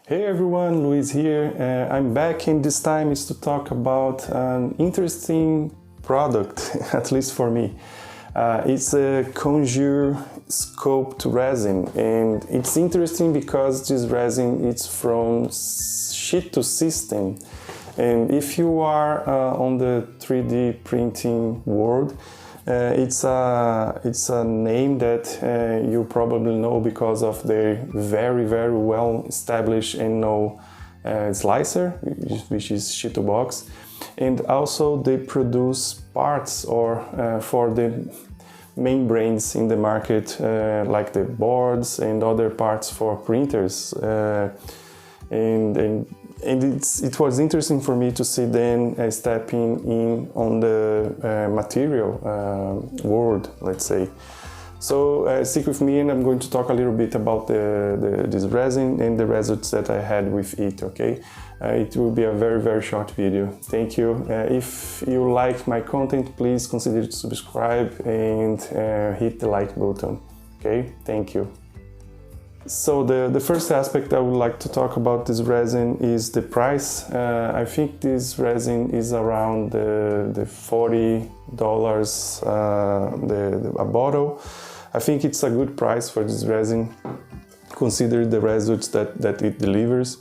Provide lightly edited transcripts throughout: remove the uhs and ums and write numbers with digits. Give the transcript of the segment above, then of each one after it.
Hey everyone, Luis here. I'm back, and this time is to talk about an interesting product, at least for me. It's a Conjure Sculpt Resin, and it's interesting because this resin is from Chitu Systems. And if you are on the 3D printing world, it's a name that you probably know because of their very well established and known slicer, which is Chitu box, and also they produce parts for the membranes in the market, like the boards and other parts for printers, and it was interesting for me to see them stepping in on the material world, let's say. So stick with me, and I'm going to talk a little bit about this resin and the results that I had with it, okay? It will be a very short video. Thank you. If you like my content, please consider to subscribe and hit the like button, okay? Thank you. So the first aspect I would like to talk about this resin is the price. I think this resin is around the $40 a bottle. I think it's a good price for this resin, considering the results that it delivers.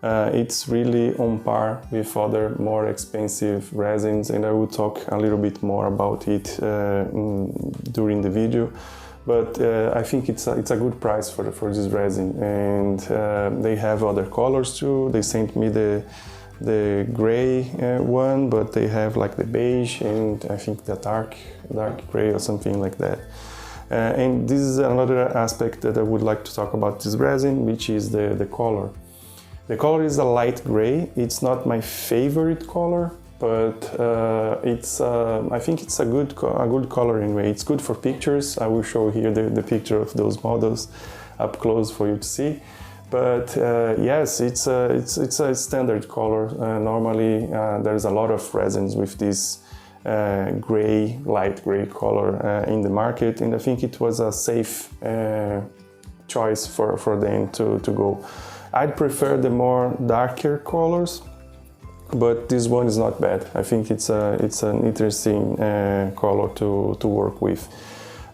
It's really on par with other more expensive resins, and I will talk a little bit more about it during the video. But I think it's a good price for this resin, and they have other colors too. They sent me the gray one, but they have like the beige and I think the dark gray or something like that. And this is another aspect that I would like to talk about this resin, which is the color. The color is a light gray. It's not my favorite color, but I think it's a good color anyway. It's good for pictures. I will show here the picture of those models up close for you to see. But yes, it's a standard color. Normally there's a lot of resins with this light gray color in the market, and I think it was a safe choice for them to go. I'd prefer the more darker colors, but this one is not bad. I think it's an interesting color to work with.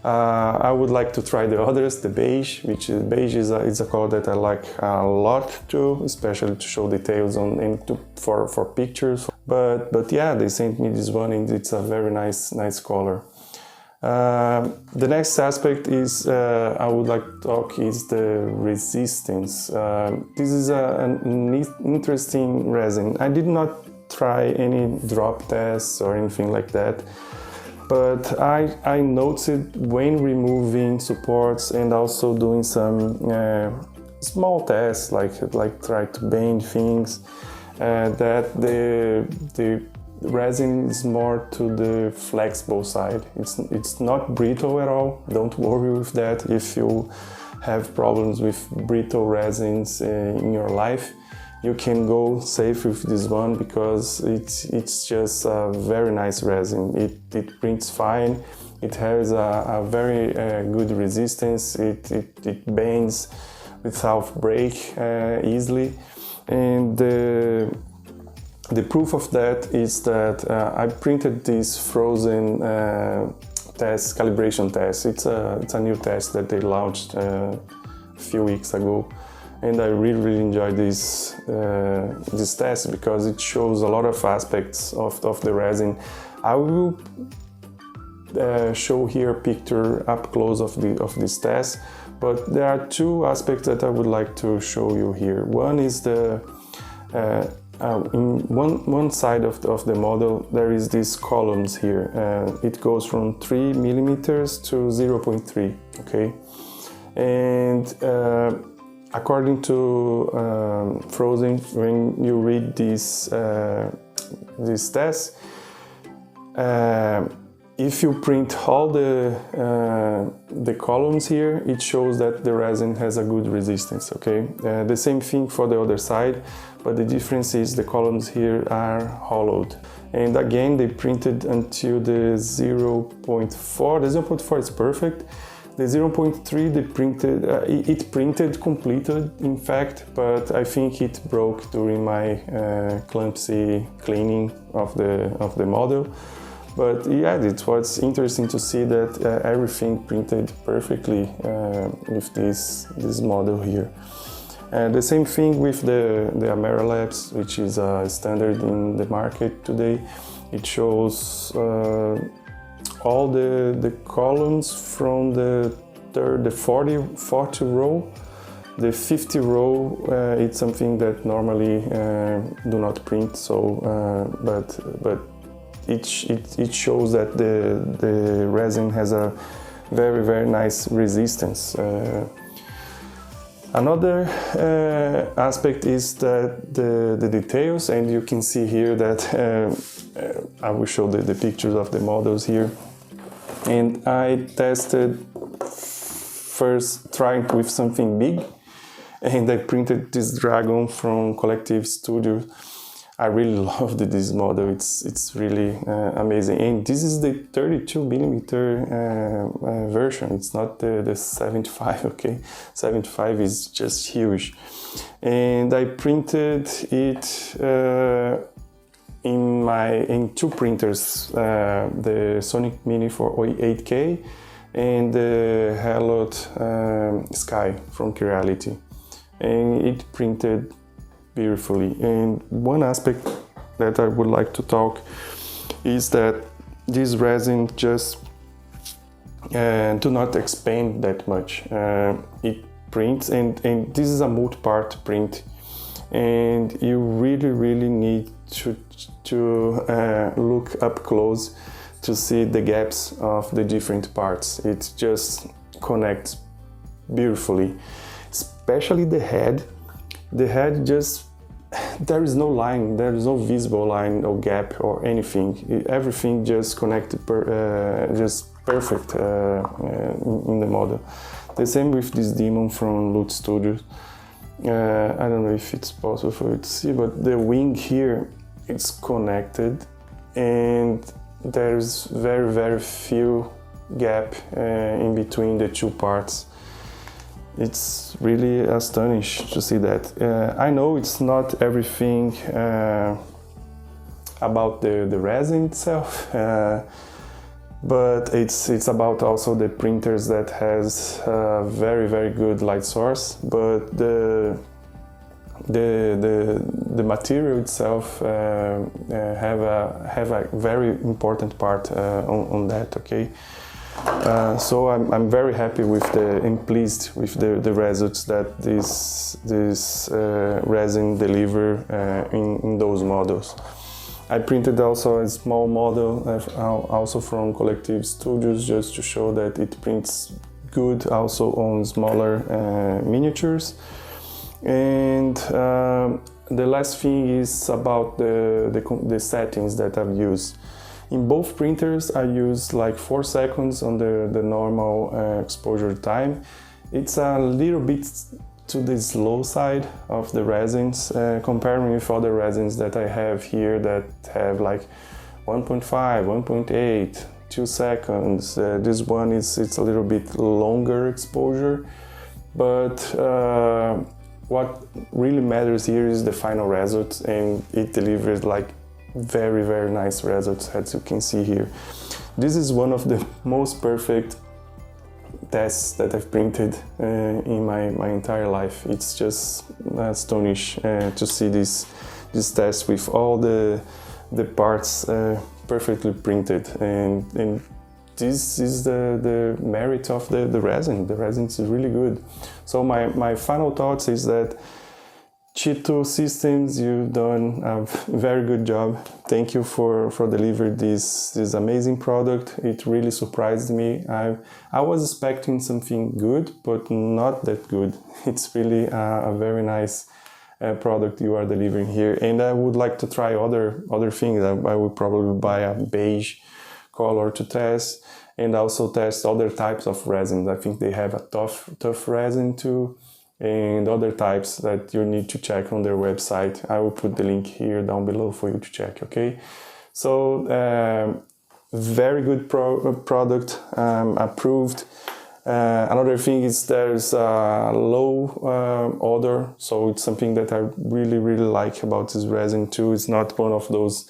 I would like to try the others, the beige, which is a color that I like a lot too, especially to show details on and for pictures. But yeah, they sent me this one, and it's a very nice color. The next aspect is I would like to talk is the resistance. This is an interesting resin. I did not try any drop tests or anything like that, but I noticed when removing supports and also doing some small tests, like try to bend things, that the resin is more to the flexible side. It's not brittle at all. Don't worry with that. If you have problems with brittle resins in your life, you can go safe with this one, because it's just a very nice resin. It prints fine. It has a very good resistance. It bends without break easily, and the proof of that is that I printed this Phrozen calibration test. It's a new test that they launched a few weeks ago, and I really enjoyed this test because it shows a lot of aspects of the resin. I will show here a picture up close of this test, but there are two aspects that I would like to show you here. One is in one side of the model, there is these columns here. It goes from 3 millimeters to 0.3, okay? And according to Phrozen, when you read this test, if you print all the columns here, it shows that the resin has a good resistance, okay? The same thing for the other side, but the difference is the columns here are hollowed. And again, they printed until the 0.4. The 0.4 is perfect. The 0.3, it printed completed, in fact, but I think it broke during my clumsy cleaning of the model. But yeah, it was interesting to see that everything printed perfectly with this model here. The same thing with the Ameralabs, which is a standard in the market today. It shows all the columns from the 40 row. The 50 row, it's something that normally do not print. So, but it shows that the resin has a very nice resistance. Another aspect is that the details, and you can see here that I will show the pictures of the models here. And I tested first trying with something big, and I printed this dragon from Collective Studio. I really loved this model. It's really amazing. And this is the 32mm version. It's not the 75. Okay, 75 is just huge. And I printed it in two printers, the Sonic Mini for 8K and the Halot SKY from Creality, and it printed beautifully. And one aspect that I would like to talk is that this resin just do not expand that much. It prints, and this is a multi-part print, and you really need to look up close to see the gaps of the different parts. It just connects beautifully, especially the head. The head just, there is no line, there is no visible line or gap or anything. Everything just connected, just perfect in the model. The same with this demon from Loot Studios. I don't know if it's possible for you to see, but the wing here, it's connected, and there's very few gap in between the two parts. It's really astonishing to see that. I know it's not everything about the resin itself, but it's about also the printers that has very good light source. But the material itself have a very important part on that. Okay. So I'm very happy with and pleased with the results that this resin deliver in those models. I printed also a small model also from Collective Studios, just to show that it prints good also on smaller miniatures. And the last thing is about the settings that I've used. In both printers, I use like 4 seconds on the normal exposure time. It's a little bit to the slow side of the resins, comparing with other resins that I have here that have like 1.5, 1.8, 2 seconds. This one it's a little bit longer exposure, but what really matters here is the final result, and it delivers like very nice results, as you can see here. This is one of the most perfect tests that I've printed in my entire life. It's just astonishing to see this test with all the parts perfectly printed, and this is the merit of the resin. The resin is really good. So my final thoughts is that Chitu Systems, you've done a very good job. Thank you for delivering this amazing product. It really surprised me. I was expecting something good, but not that good. It's really a very nice product you are delivering here. And I would like to try other things. I will probably buy a beige color to test, and also test other types of resins. I think they have a tough resin too, and other types that you need to check on their website. I will put the link here down below for you to check, okay? So, very good product, approved. Another thing is there's a low odor, so it's something that I really like about this resin too. It's not one of those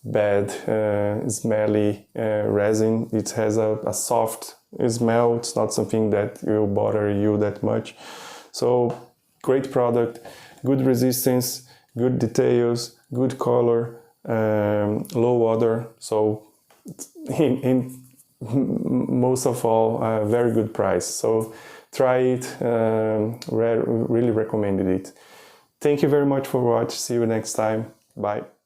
bad smelly resin. It has a soft smell. It's not something that will bother you that much. So great product, good resistance, good details, good color, low odor. So in most of all, very good price. So try it, really recommended it. Thank you very much for watching. See you next time. Bye.